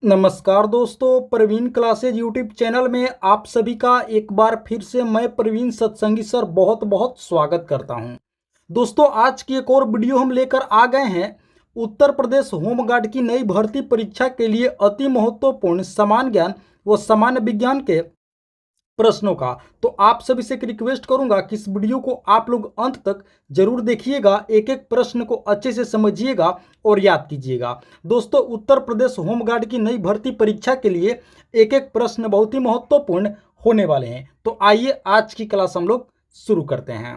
नमस्कार दोस्तों, Praveen classes YouTube channel में आप सभी का एक बार फिर से मैं प्रवीण सत्संगी सर बहुत बहुत स्वागत करता हूं। दोस्तों, आज की एक और वीडियो हम लेकर आ गए हैं उत्तर प्रदेश होमगार्ड की नई भर्ती परीक्षा के लिए अति महत्वपूर्ण समान ज्ञान व सामान्य विज्ञान के प्रश्नों का। तो आप सभी से एक रिक्वेस्ट करूंगा कि इस वीडियो को आप लोग अंत तक जरूर देखिएगा, एक एक प्रश्न को अच्छे से समझिएगा और याद कीजिएगा। दोस्तों, उत्तर प्रदेश होमगार्ड की नई भर्ती परीक्षा के लिए एक एक प्रश्न बहुत ही महत्वपूर्ण होने वाले हैं। तो आइए आज की क्लास हम लोग शुरू करते हैं।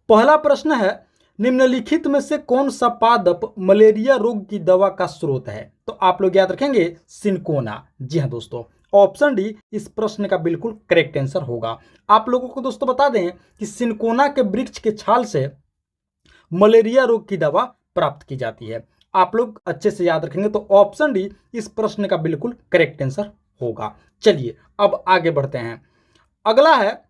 पहला प्रश्न है, निम्नलिखित में से कौन सा पादप मलेरिया रोग की दवा का स्रोत है? तो आप लोग याद रखेंगे सिनकोना। जी हाँ दोस्तों, ऑप्शन डी इस प्रश्न का बिल्कुल करेक्ट आंसर होगा। आप लोगों को दोस्तों बता दें कि सिनकोना के वृक्ष के छाल से मलेरिया रोग की दवा प्राप्त की जाती है। आप लोग अच्छे से याद रखेंगे तो ऑप्शन डी इस प्रश्न का बिल्कुल करेक्ट आंसर होगा। चलिए अब आगे बढ़ते हैं। अगला है,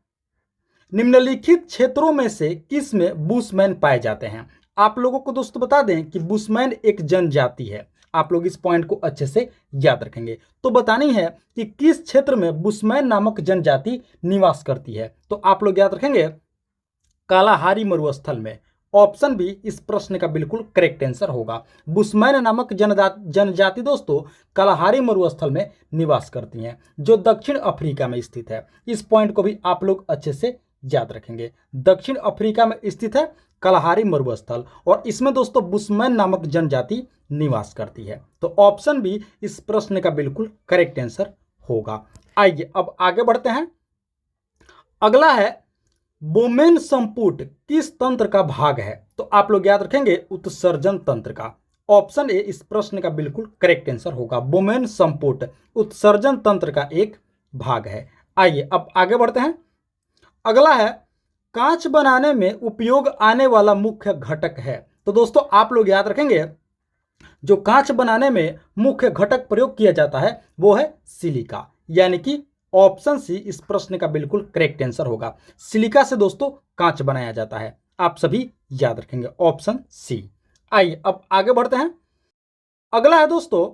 निम्नलिखित क्षेत्रों में से किस में बुशमैन पाए जाते हैं? आप लोगों को दोस्तों बता दें कि बुशमैन एक जनजाति है। आप लोग इस पॉइंट को अच्छे से याद रखेंगे। तो बतानी है कि किस क्षेत्र में बुशमैन नामक जनजाति निवास करती है। तो आप लोग याद रखेंगे कालाहारी मरुस्थल में। ऑप्शन बी इस प्रश्न का बिल्कुल करेक्ट आंसर होगा। बुशमैन नामक जनजाति दोस्तों कालाहारी मरुस्थल में निवास करती हैं, जो दक्षिण अफ्रीका में स्थित है। इस पॉइंट को भी आप लोग अच्छे से याद रखेंगे। दक्षिण अफ्रीका में स्थित है कालाहारी मरुस्थल और इसमें दोस्तों बुशमैन नामक जनजाति निवास करती है। तो ऑप्शन बी इस प्रश्न का बिल्कुल करेक्ट आंसर होगा। आइए अब आगे बढ़ते हैं। अगला है, बोमेन संपुट किस तंत्र का भाग है? तो आप लोग याद रखेंगे उत्सर्जन तंत्र का। ऑप्शन ए इस प्रश्न का बिल्कुल करेक्ट आंसर होगा। बोमेन संपुट उत्सर्जन तंत्र का एक भाग है। आइए अब आगे बढ़ते हैं। अगला है, कांच बनाने में उपयोग आने वाला मुख्य घटक है। तो दोस्तों आप लोग याद रखेंगे जो कांच बनाने में मुख्य घटक प्रयोग किया जाता है वो है सिलिका, यानी कि ऑप्शन सी इस प्रश्न का बिल्कुल करेक्ट आंसर होगा। सिलिका से दोस्तों कांच बनाया जाता है। आप सभी याद रखेंगे ऑप्शन सी। आइए अब आगे बढ़ते हैं। अगला है दोस्तों,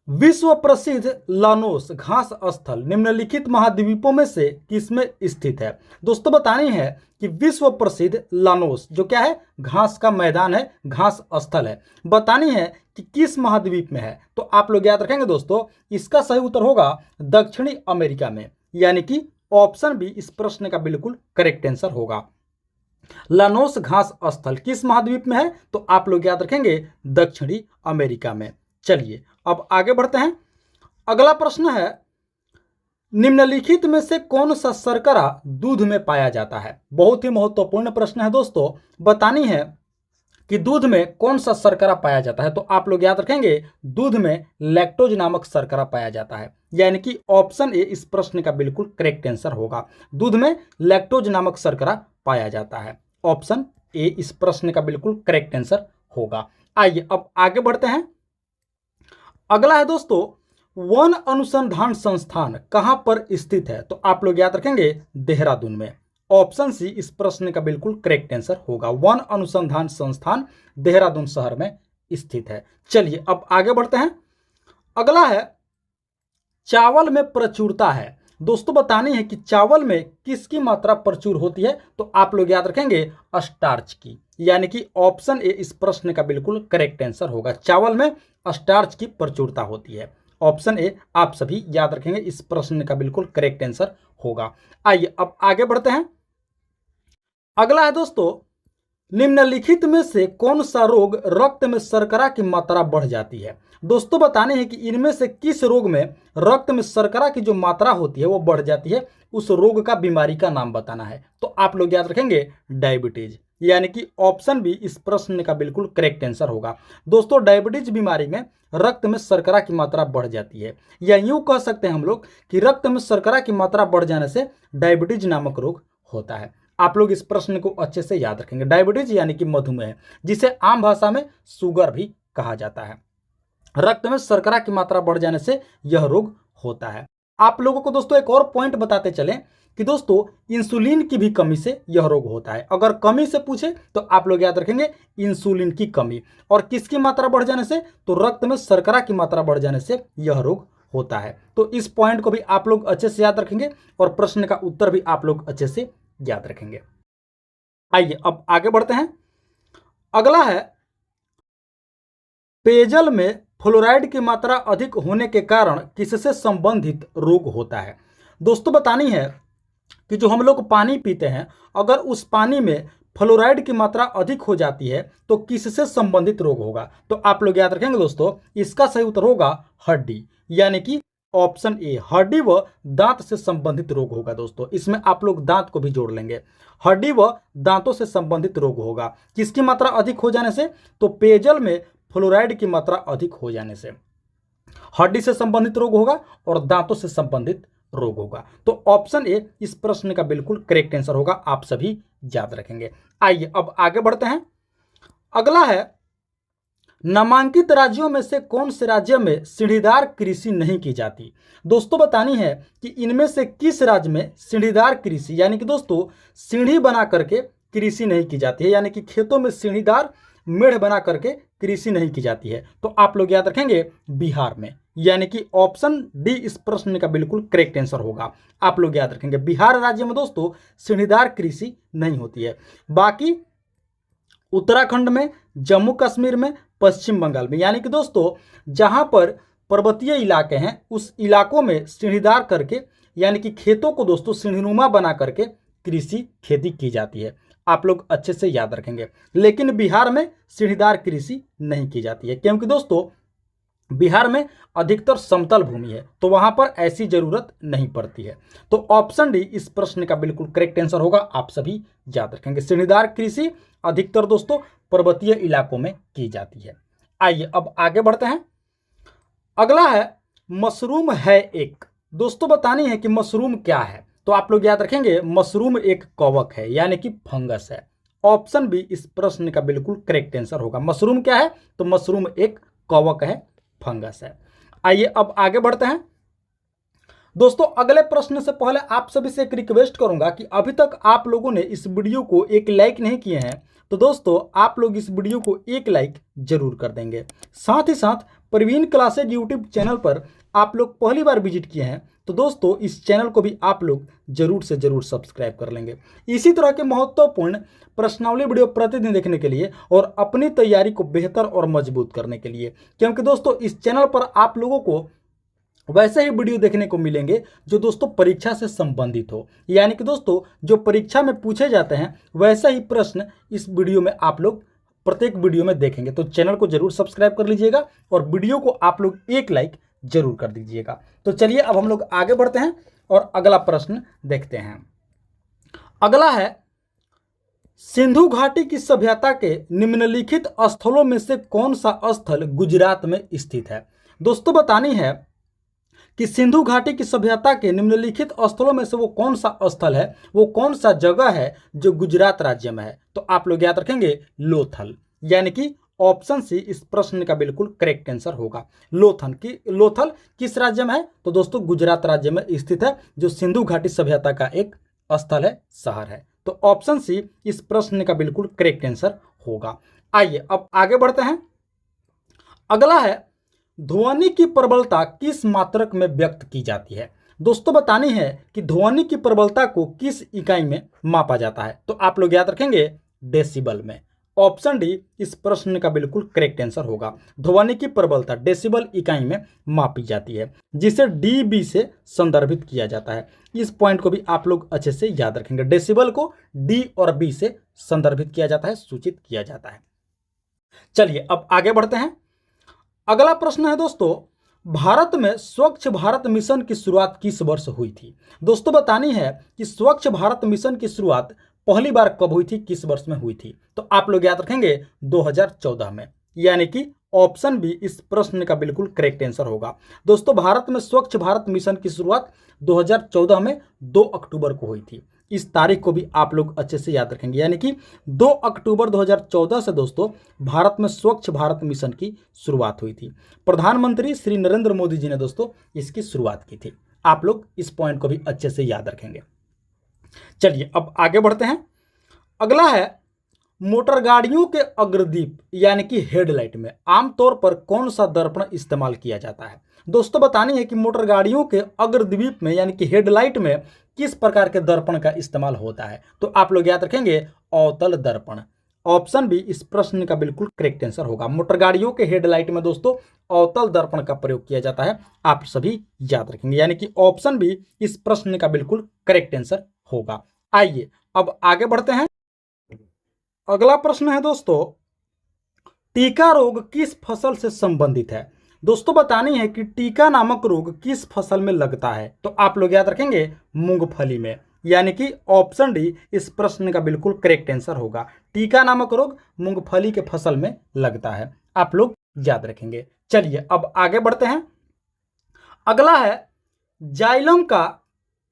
विश्व प्रसिद्ध लानोस घास स्थल निम्नलिखित महाद्वीपों में से किसमें स्थित है? दोस्तों बतानी है कि विश्व प्रसिद्ध लानोस जो क्या है, घास का मैदान है, घास स्थल है, बतानी है कि किस महाद्वीप में है। तो आप लोग याद रखेंगे दोस्तों इसका सही उत्तर होगा दक्षिणी अमेरिका में, यानी कि ऑप्शन बी इस प्रश्न का बिल्कुल करेक्ट आंसर होगा। लानोस घास स्थल किस महाद्वीप में है? तो आप लोग याद रखेंगे दक्षिणी अमेरिका में। चलिए अब आगे बढ़ते हैं। अगला प्रश्न है, निम्नलिखित में से कौन सा शर्करा दूध में पाया जाता है? बहुत ही महत्वपूर्ण प्रश्न है दोस्तों। बतानी है कि दूध में कौन सा शर्करा पाया जाता है। तो आप लोग याद रखेंगे दूध में लैक्टोज नामक शर्करा पाया जाता है, यानी कि ऑप्शन ए इस प्रश्न का बिल्कुल करेक्ट आंसर होगा। दूध में लैक्टोज नामक शर्करा पाया जाता है। ऑप्शन ए इस प्रश्न का बिल्कुल करेक्ट आंसर होगा। आइए अब आगे बढ़ते हैं। अगला है दोस्तों, वन अनुसंधान संस्थान कहां पर स्थित है? तो आप लोग याद रखेंगे देहरादून में। ऑप्शन सी इस प्रश्न का बिल्कुल करेक्ट आंसर होगा। वन अनुसंधान संस्थान देहरादून शहर में स्थित है। चलिए अब आगे बढ़ते हैं। अगला है, चावल में प्रचुरता है। दोस्तों बतानी है कि चावल में किसकी मात्रा प्रचुर होती है? तो आप लोग याद रखेंगे स्टार्च की, यानी कि ऑप्शन ए इस प्रश्न का बिल्कुल करेक्ट आंसर होगा। चावल में स्टार्च की प्रचुरता होती है। ऑप्शन ए आप सभी याद रखेंगे इस प्रश्न का बिल्कुल करेक्ट आंसर होगा। आइए अब आगे बढ़ते हैं। अगला है दोस्तों, निम्नलिखित में से कौन सा रोग रक्त में शर्करा की मात्रा बढ़ जाती है? दोस्तों बताने हैं कि इनमें से किस रोग में रक्त में शर्करा की जो मात्रा होती है वो बढ़ जाती है, उस रोग का बीमारी का नाम बताना है। तो आप लोग याद रखेंगे डायबिटीज, यानी कि ऑप्शन बी इस प्रश्न का बिल्कुल करेक्ट आंसर होगा। दोस्तों डायबिटीज बीमारी में रक्त में शर्करा की मात्रा बढ़ जाती है, या यूं कह सकते हैं हम लोग कि रक्त में शर्करा की मात्रा बढ़ जाने से डायबिटीज नामक रोग होता है। आप लोग इस प्रश्न को अच्छे से याद रखेंगे। डायबिटीज यानी कि मधुमेह, जिसे आम भाषा में शुगर भी कहा जाता है। रक्त में शर्करा की मात्रा बढ़ जाने से यह रोग होता है। आप लोगों को दोस्तों एक और पॉइंट बताते चलें कि दोस्तों इंसुलिन की भी कमी से यह रोग होता है। अगर कमी से पूछे तो आप लोग याद रखेंगे इंसुलिन की कमी। और किसकी मात्रा बढ़ जाने से? तो रक्त में शर्करा की मात्रा बढ़ जाने से यह रोग होता है। तो इस पॉइंट को भी आप लोग अच्छे से याद रखेंगे और प्रश्न का उत्तर भी आप लोग अच्छे से याद रखेंगे। आइए अब आगे बढ़ते हैं। अगला है पेयजल में फ्लोराइड की मात्रा अधिक होने के कारण किससे संबंधित रोग होता है? दोस्तों बतानी है कि जो हम लोग पानी पीते हैं, अगर उस पानी में फ्लोराइड की मात्रा अधिक हो जाती है तो किससे संबंधित रोग होगा? तो आप लोग याद रखेंगे दोस्तों, इसका सही उत्तर होगा हड्डी, यानी कि ऑप्शन ए, हड्डी व दांत से संबंधित रोग होगा। दोस्तों इसमें आप लोग दांत को भी जोड़ लेंगे। हड्डी व दांतों से संबंधित रोग होगा। किसकी मात्रा अधिक हो जाने से? तो पेयजल में फ्लोराइड की मात्रा अधिक हो जाने से हड्डी से संबंधित रोग होगा और दांतों से संबंधित रोग होगा। तो ऑप्शन ए इस प्रश्न का बिल्कुल करेक्ट आंसर होगा। आप सभी याद रखेंगे। आइए अब आगे बढ़ते हैं। अगला है नामांकित राज्यों में से कौन से राज्य में सीढ़ीदार कृषि नहीं की जाती? दोस्तों बतानी है कि इनमें से किस राज्य में सीढ़ीदार कृषि, यानी कि दोस्तों सीढ़ी बना करके कृषि नहीं की जाती है, यानी कि खेतों में सीढ़ीदार मेढ़ बना करके कृषि नहीं की जाती है। तो आप लोग याद रखेंगे बिहार में, यानी कि ऑप्शन डी इस प्रश्न का बिल्कुल करेक्ट आंसर होगा। आप लोग याद रखेंगे बिहार राज्य में दोस्तों सीढ़ीदार कृषि नहीं होती है। बाकी उत्तराखंड में, जम्मू कश्मीर में, पश्चिम बंगाल में, यानी कि दोस्तों जहां पर पर्वतीय इलाके हैं उस इलाकों में सीढ़ीदार करके, यानी कि खेतों को दोस्तों सीढ़ीनुमा बना करके कृषि खेती की जाती है। आप लोग अच्छे से याद रखेंगे। लेकिन बिहार में सीढ़ीदार कृषि नहीं की जाती है, क्योंकि दोस्तों बिहार में अधिकतर समतल भूमि है, तो वहां पर ऐसी जरूरत नहीं पड़ती है। तो ऑप्शन डी इस प्रश्न का बिल्कुल करेक्ट आंसर होगा। आप सभी याद रखेंगे सीढ़ीदार कृषि अधिकतर दोस्तों पर्वतीय इलाकों में की जाती है। आइए अब आगे बढ़ते हैं। अगला है मशरूम है एक। दोस्तों बतानी है कि मशरूम क्या है? तो आप लोग याद रखेंगे मशरूम एक कवक है, यानी कि फंगस है। ऑप्शन बी इस प्रश्न का बिल्कुल करेक्ट आंसर होगा। मशरूम क्या है? तो मशरूम एक कवक है, फंगस है। आइए अब आगे बढ़ते हैं। दोस्तों अगले प्रश्न से पहले आप सभी से एक रिक्वेस्ट करूंगा कि अभी तक आप लोगों ने इस वीडियो को एक लाइक नहीं किए हैं, तो दोस्तों आप लोग इस वीडियो को एक लाइक जरूर कर देंगे। साथ ही साथ प्रवीण क्लासेज यूट्यूब चैनल पर आप लोग पहली बार विजिट किए हैं तो दोस्तों इस चैनल को भी आप लोग जरूर से जरूर सब्सक्राइब कर लेंगे। इसी तरह के महत्वपूर्ण प्रश्नावली वीडियो प्रतिदिन देखने के लिए और अपनी तैयारी को बेहतर और मजबूत करने के लिए, क्योंकि दोस्तों इस चैनल पर आप लोगों को वैसे ही वीडियो देखने को मिलेंगे जो दोस्तों परीक्षा से संबंधित हो, यानी कि दोस्तों जो परीक्षा में पूछे जाते हैं वैसा ही प्रश्न इस वीडियो में आप लोग प्रत्येक वीडियो में देखेंगे। तो चैनल को जरूर सब्सक्राइब कर लीजिएगा और वीडियो को आप लोग एक लाइक जरूर कर दीजिएगा। तो चलिए अब हम लोग आगे बढ़ते हैं और अगला प्रश्न देखते हैं। अगला है सिंधु घाटी की सभ्यता के निम्नलिखित स्थलों में से कौन सा स्थल गुजरात में स्थित है? दोस्तों बतानी है कि सिंधु घाटी की सभ्यता के निम्नलिखित स्थलों में से वो कौन सा स्थल है, वो कौन सा जगह है जो गुजरात राज्य में है? तो आप लोग याद रखेंगे लोथल, यानी कि ऑप्शन सी इस प्रश्न का बिल्कुल करेक्ट आंसर होगा। लोथल किस राज्य में है? तो दोस्तों गुजरात राज्य में स्थित है, जो सिंधु घाटी सभ्यता का एक स्थल है, शहर है। तो ऑप्शन सी इस प्रश्न का बिल्कुल करेक्ट आंसर होगा। आइए अब आगे बढ़ते हैं। अगला है ध्वनि की प्रबलता किस मात्रक में व्यक्त की जाती है? दोस्तों बतानी है कि ध्वनि की प्रबलता को किस इकाई में मापा जाता है? तो आप लोग याद रखेंगे डेसिबल में। ऑप्शन डी इस प्रश्न का बिल्कुल करेक्ट आंसर होगा। ध्वनि की प्रबलता डेसिबल इकाई में मापी जाती है, जिसे डीबी से संदर्भित किया जाता है। इस पॉइंट को भी आप लोग अच्छे से याद रखेंगे। डेसिबल को डी और बी से संदर्भित किया जाता है, सूचित किया जाता है। चलिए अब आगे बढ़ते हैं। अगला प्रश्न है दोस्तों, भारत में स्वच्छ भारत मिशन की शुरुआत किस वर्ष हुई थी? दोस्तों बतानी है कि स्वच्छ भारत मिशन की शुरुआत पहली बार कब हुई थी, किस वर्ष में हुई थी? तो आप लोग याद रखेंगे 2014 में, यानी कि ऑप्शन बी इस प्रश्न का बिल्कुल करेक्ट आंसर होगा। दोस्तों भारत में स्वच्छ भारत मिशन की शुरुआत 2014 में 2 अक्टूबर को हुई थी। इस तारीख को भी आप लोग अच्छे से याद रखेंगे, यानी कि 2 अक्टूबर 2014 से दोस्तों भारत में स्वच्छ भारत मिशन की शुरुआत हुई थी। प्रधानमंत्री श्री नरेंद्र मोदी जी ने दोस्तों इसकी शुरुआत की थी। आप लोग इस पॉइंट को भी अच्छे से याद रखेंगे। चलिए अब आगे बढ़ते हैं। अगला है, मोटर गाड़ियों के अग्रदीप यानी कि हेडलाइट में आमतौर पर कौन सा दर्पण इस्तेमाल किया जाता है। दोस्तों बतानी है कि मोटर गाड़ियों के अग्रद्वीप में यानी कि हेडलाइट में किस प्रकार के दर्पण का इस्तेमाल होता है। तो आप लोग याद रखेंगे अवतल दर्पण। ऑप्शन बी इस प्रश्न का बिल्कुल करेक्ट आंसर होगा। मोटर गाड़ियों के हेडलाइट में दोस्तों अवतल दर्पण का प्रयोग किया जाता है, आप सभी याद रखेंगे, यानी कि ऑप्शन बी इस प्रश्न का बिल्कुल करेक्ट आंसर होगा। आइए अब आगे बढ़ते हैं। अगला प्रश्न है दोस्तों, टीका रोग किस फसल से संबंधित है। दोस्तों बतानी है कि टीका नामक रोग किस फसल में लगता है। तो आप लोग याद रखेंगे मूंगफली में, यानी कि ऑप्शन डी इस प्रश्न का बिल्कुल करेक्ट आंसर होगा। टीका नामक रोग मूंगफली के फसल में लगता है, आप लोग याद रखेंगे। चलिए अब आगे बढ़ते हैं। अगला है, जाइलम का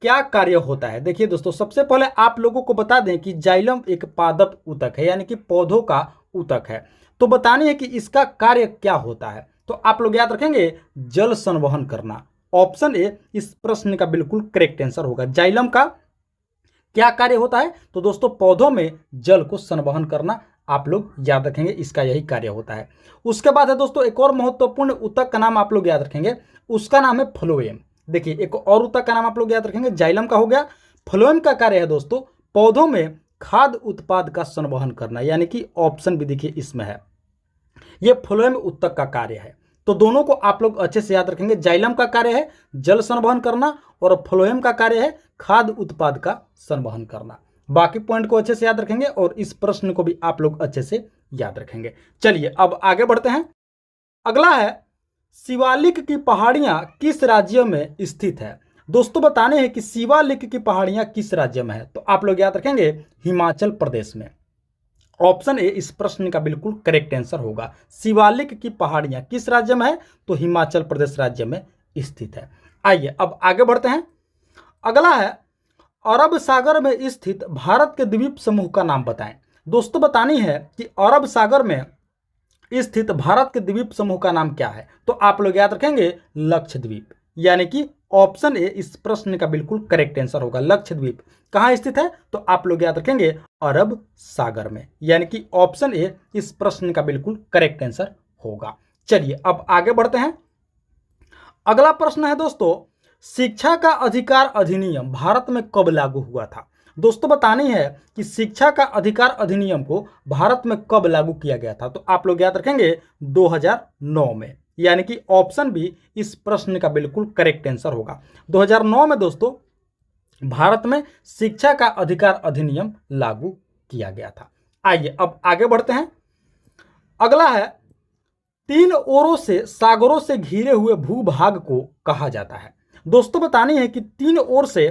क्या कार्य होता है। देखिए दोस्तों, सबसे पहले आप लोगों को बता दें कि जाइलम एक पादप ऊतक है, यानी कि पौधों का ऊतक है। तो बतानी है कि इसका कार्य क्या होता है। तो आप लोग याद रखेंगे जल संवहन करना। ऑप्शन ए इस प्रश्न का बिल्कुल करेक्ट आंसर होगा। जाइलम का क्या कार्य होता है। तो दोस्तों पौधों में जल को संवहन करना, आप लोग याद रखेंगे, इसका यही कार्य होता है। उसके बाद है दोस्तों एक और महत्वपूर्ण ऊतक का नाम आप लोग याद रखेंगे, उसका नाम है फ्लोएम। देखिए एक और ऊतक का नाम आप लोग याद रखेंगे, जाइलम का हो गया। फ्लोएम का कार्य है दोस्तों पौधों में खाद्य उत्पाद का संवहन करना, यानी कि ऑप्शन भी देखिए इसमें है, ये फ्लोएम ऊतक का कार्य है। तो दोनों को आप लोग अच्छे से याद रखेंगे। जाइलम का कार्य है जल संवहन करना और फ्लोएम का कार्य है खाद्य उत्पाद का संवहन करना। बाकी पॉइंट को अच्छे से याद रखेंगे और इस प्रश्न को भी आप लोग अच्छे से याद रखेंगे। चलिए अब आगे बढ़ते हैं। अगला है, शिवालिक की पहाड़ियां किस राज्य में स्थित है। दोस्तों बताने हैं कि शिवालिक की पहाड़ियां किस राज्य में है। तो आप लोग याद रखेंगे हिमाचल प्रदेश में। ऑप्शन ए इस प्रश्न का बिल्कुल करेक्ट आंसर होगा। शिवालिक की पहाड़ियां किस राज्य में है। तो हिमाचल प्रदेश राज्य में स्थित है। आइए अब आगे बढ़ते हैं। अगला है, अरब सागर में स्थित भारत के द्वीप समूह का नाम बताएं। दोस्तों बतानी है कि अरब सागर में स्थित भारत के द्वीप समूह का नाम क्या है। तो आप लोग याद रखेंगे लक्षद्वीप, यानी कि ऑप्शन ए इस प्रश्न का बिल्कुल करेक्ट आंसर होगा। लक्षद्वीप कहाँ स्थित है। तो आप लोग याद रखेंगे अरब सागर में, यानी कि ऑप्शन ए इस प्रश्न का बिल्कुल करेक्ट आंसर होगा। चलिए अब आगे बढ़ते हैं। अगला प्रश्न है दोस्तों, शिक्षा का अधिकार अधिनियम भारत में कब लागू हुआ था। दोस्तों बतानी है कि शिक्षा का अधिकार अधिनियम को भारत में कब लागू किया गया था। तो आप लोग याद रखेंगे 2009 में, यानी कि ऑप्शन बी इस प्रश्न का बिल्कुल करेक्ट आंसर होगा। 2009 में दोस्तों भारत में शिक्षा का अधिकार अधिनियम लागू किया गया था। आइए अब आगे बढ़ते हैं। अगला है, तीन ओरों से सागरों से घिरे हुए भूभाग को कहा जाता है। दोस्तों बतानी है कि तीन ओर से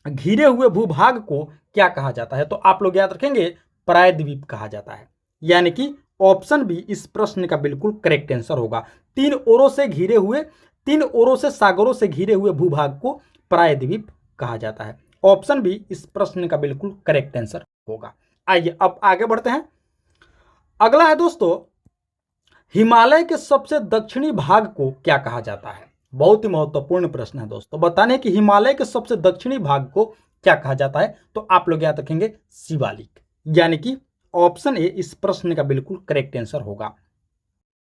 घिरे हुए भूभाग को क्या कहा जाता है। तो आप लोग याद रखेंगे प्रायद्वीप कहा जाता है, यानी कि ऑप्शन बी इस प्रश्न का बिल्कुल करेक्ट आंसर होगा। तीन ओरों से घिरे हुए, तीन ओरों से सागरों से घिरे हुए भूभाग को प्रायद्वीप कहा जाता है। ऑप्शन बी इस प्रश्न का बिल्कुल करेक्ट आंसर होगा। आइए अब आगे बढ़ते हैं। अगला है दोस्तों, हिमालय के सबसे दक्षिणी भाग को क्या कहा जाता है। बहुत ही महत्वपूर्ण प्रश्न है दोस्तों। बताने कि हिमालय के सबसे दक्षिणी भाग को क्या कहा जाता है। तो आप लोग याद रखेंगे शिवालिक, यानी कि ऑप्शन ए इस प्रश्न का बिल्कुल करेक्ट आंसर होगा।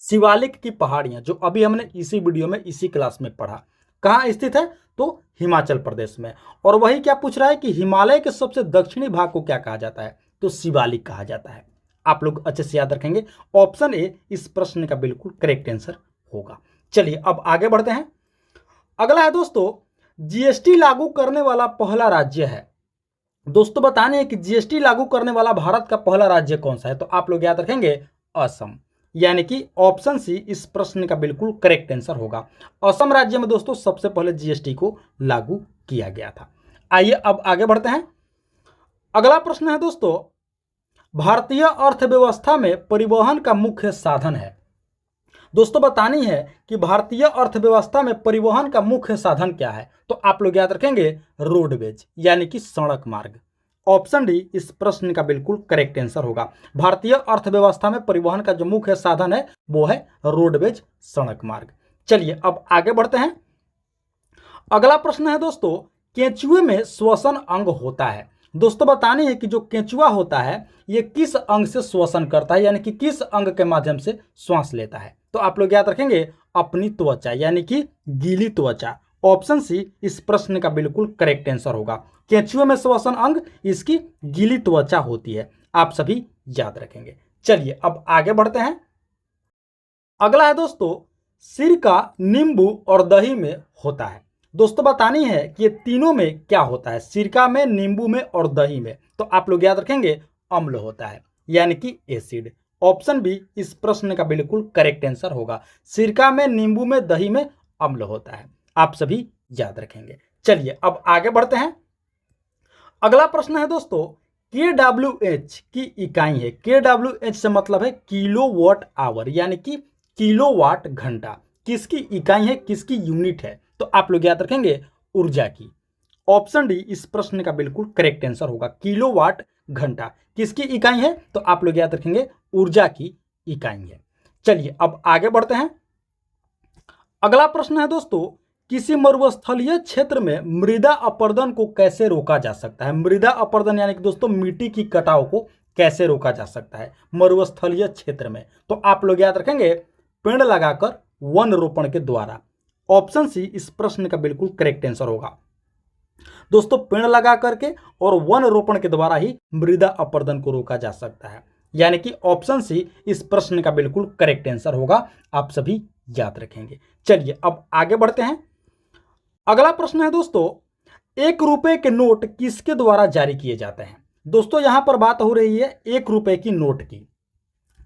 शिवालिक की पहाड़ियां जो अभी हमने इसी वीडियो में इसी क्लास में पढ़ा, कहाँ स्थित है। तो हिमाचल प्रदेश में। और वही क्या पूछ रहा है कि हिमालय के सबसे दक्षिणी भाग को क्या कहा जाता है। तो शिवालिक कहा जाता है। आप लोग अच्छे से याद रखेंगे, ऑप्शन ए इस प्रश्न का बिल्कुल करेक्ट आंसर होगा। चलिए अब आगे बढ़ते हैं। अगला है दोस्तों, जीएसटी लागू करने वाला पहला राज्य है। दोस्तों बताने हैं कि जीएसटी लागू करने वाला भारत का पहला राज्य कौन सा है। तो आप लोग याद रखेंगे असम, यानी कि ऑप्शन सी इस प्रश्न का बिल्कुल करेक्ट आंसर होगा। असम राज्य में दोस्तों सबसे पहले जीएसटी को लागू किया गया था। आइए अब आगे बढ़ते हैं। अगला प्रश्न है दोस्तों, भारतीय अर्थव्यवस्था में परिवहन का मुख्य साधन है। दोस्तों बतानी है कि भारतीय अर्थव्यवस्था में परिवहन का मुख्य साधन क्या है। तो आप लोग याद रखेंगे रोडवेज, यानी कि सड़क मार्ग। ऑप्शन डी इस प्रश्न का बिल्कुल करेक्ट आंसर होगा। भारतीय अर्थव्यवस्था में परिवहन का जो मुख्य साधन है वो है रोडवेज, सड़क मार्ग। चलिए अब आगे बढ़ते हैं। अगला प्रश्न है दोस्तों, केंचुए में श्वसन अंग होता है। दोस्तों बतानी है कि जो केंचुआ होता है ये किस अंग से श्वसन करता है, यानी कि किस अंग के माध्यम से श्वास लेता है। तो आप लोग याद रखेंगे अपनी त्वचा, यानी कि गीली त्वचा। ऑप्शन सी इस प्रश्न का बिल्कुल करेक्ट आंसर होगा। केंचुए में श्वसन अंग इसकी गीली त्वचा होती है, आप सभी याद रखेंगे। चलिए अब आगे बढ़ते हैं। अगला है दोस्तों, सिरका नींबू और दही में होता है। दोस्तों बतानी है कि ये तीनों में क्या होता है, सिरका में, नींबू में और दही में। तो आप लोग याद रखेंगे अम्ल होता है, यानी कि एसिड। ऑप्शन बी इस प्रश्न का बिल्कुल करेक्ट आंसर होगा। सिरका में, नींबू में, दही में अम्ल होता है, आप सभी याद रखेंगे। चलिए अब आगे बढ़ते हैं। अगला प्रश्न है दोस्तों, KWH की इकाई है। KWH से मतलब है किलोवाट आवर, यानी कि किलोवाट घंटा। किसकी इकाई है, किसकी यूनिट है? तो आप लोग याद रखेंगे ऊर्जा की। ऑप्शन डी इस प्रश्न का बिल्कुल करेक्ट आंसर होगा। किलोवाट घंटा किसकी इकाई है? तो आप लोग याद रखेंगे ऊर्जा की इकाई है। चलिए अब आगे बढ़ते हैं। अगला प्रश्न है दोस्तों, किसी मरुस्थलीय क्षेत्र में मृदा अपरदन को कैसे रोका जा सकता है? मृदा अपरदन यानी कि दोस्तों मिट्टी की कटाव को कैसे रोका जा सकता है मरुस्थलीय क्षेत्र में? तो आप लोग याद रखेंगे पेड़ लगाकर, वन रोपण के द्वारा। ऑप्शन सी इस प्रश्न का बिल्कुल करेक्ट आंसर होगा। दोस्तों पेड़ लगा करके और वन रोपण के द्वारा ही मृदा अपरदन को रोका जा सकता है, यानी कि ऑप्शन सी इस प्रश्न का बिल्कुल करेक्ट आंसर होगा, आप सभी याद रखेंगे। चलिए अब आगे बढ़ते हैं। अगला प्रश्न है दोस्तों, 1 रुपए के नोट किसके द्वारा जारी किए जाते हैं? दोस्तों यहां पर बात हो रही है 1 रुपए की नोट की,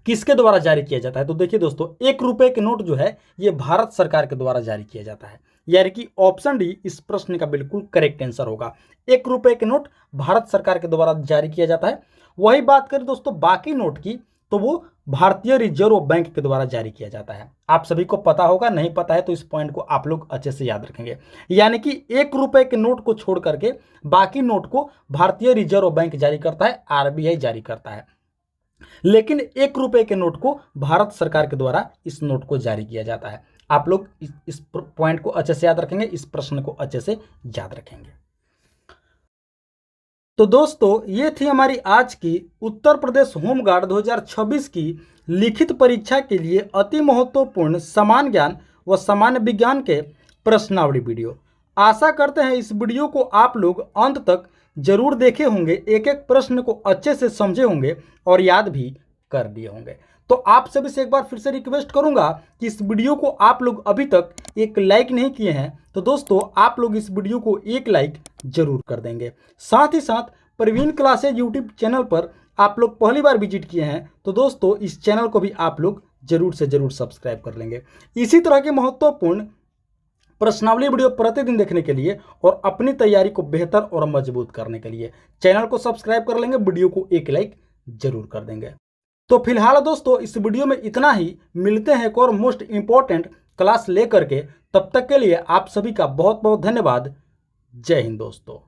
किसके द्वारा जारी किया जाता है? तो देखिए दोस्तों 1 रुपए के नोट जो है ये भारत सरकार के द्वारा जारी किया जाता है, यानी कि ऑप्शन डी इस प्रश्न का बिल्कुल करेक्ट आंसर होगा। 1 रुपए के नोट भारत सरकार के द्वारा जारी किया जाता है। वही बात करें दोस्तों बाकी नोट की, तो वो भारतीय रिजर्व बैंक के द्वारा जारी किया जाता है। आप सभी को पता होगा, नहीं पता है तो इस पॉइंट को आप लोग अच्छे से याद रखेंगे। यानी कि 1 रुपए के नोट को छोड़ करके बाकी नोट को भारतीय रिजर्व बैंक जारी करता है, RBI जारी करता है। लेकिन 1 रुपए के नोट को भारत सरकार के द्वारा इस नोट को जारी किया जाता है। आप लोग इस पॉइंट को अच्छे से याद रखेंगे, इस प्रश्न को अच्छे से याद रखेंगे। तो दोस्तों ये थी हमारी आज की उत्तर प्रदेश होमगार्ड 2026 की लिखित परीक्षा के लिए अति महत्वपूर्ण समान ज्ञान व सामान्य विज्ञान के प्रश्नावली वीडियो। आशा करते हैं इस वीडियो को आप लोग अंत तक जरूर देखे होंगे, एक एक प्रश्न को अच्छे से समझे होंगे और याद भी कर लिए होंगे। तो आप सभी से एक बार फिर से रिक्वेस्ट करूंगा कि इस वीडियो को आप लोग अभी तक एक लाइक नहीं किए हैं तो दोस्तों आप लोग इस वीडियो को एक लाइक जरूर कर देंगे। साथ ही साथ प्रवीण क्लासेज यूट्यूब चैनल पर आप लोग पहली बार विजिट किए हैं तो दोस्तों इस चैनल को भी आप लोग जरूर से जरूर सब्सक्राइब कर लेंगे। इसी तरह के महत्वपूर्ण प्रश्नावली वीडियो प्रतिदिन देखने के लिए और अपनी तैयारी को बेहतर और मजबूत करने के लिए चैनल को सब्सक्राइब कर लेंगे, वीडियो को एक लाइक जरूर कर देंगे। तो फिलहाल दोस्तों इस वीडियो में इतना ही, मिलते हैं एक और मोस्ट इंपॉर्टेंट क्लास लेकर के। तब तक के लिए आप सभी का बहुत बहुत धन्यवाद। जय हिंद दोस्तों।